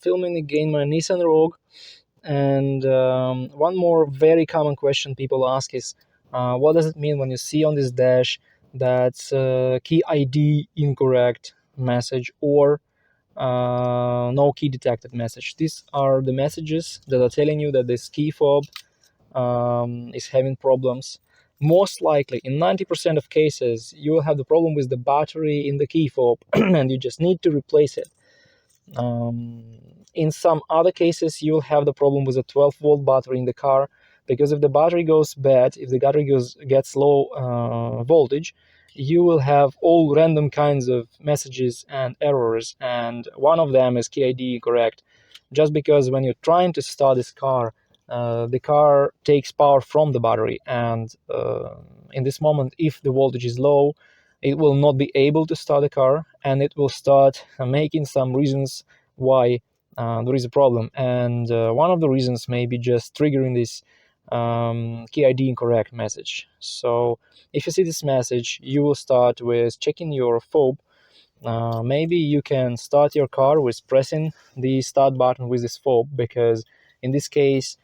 filming again my Nissan Rogue. And one more very common question people ask is, what does it mean when you see on this dash that's key ID incorrect message or no key detected message? These are the messages that are telling you that this key fob is having problems. Most likely, in 90% of cases, you will have the problem with the battery in the key fob and you just need to replace it. In some other cases, you'll have the problem with a 12-volt battery in the car, because if the battery goes bad, if the battery gets low voltage, you will have all random kinds of messages and errors, and one of them is key ID correct. Just because when you're trying to start this car, the car takes power from the battery, and in this moment, if the voltage is low, it will not be able to start the car, and it will start making some reasons why there is a problem. And one of the reasons may be just triggering this key ID incorrect message. So if you see this message, you will start with checking your fob. Maybe you can start your car with pressing the start button with this fob, because in this case,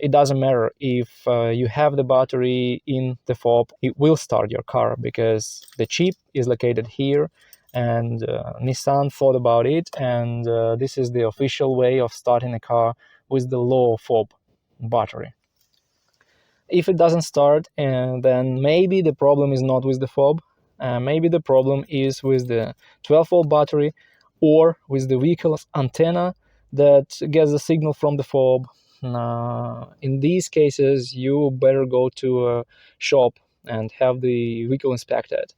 it doesn't matter if you have the battery in the fob, it will start your car because the chip is located here, and Nissan thought about it, and this is the official way of starting a car with the low fob battery. If it doesn't start, then maybe the problem is not with the fob. Maybe the problem is with the 12-volt battery or with the vehicle's antenna that gets the signal from the fob. In these cases, you better go to a shop and have the vehicle inspected.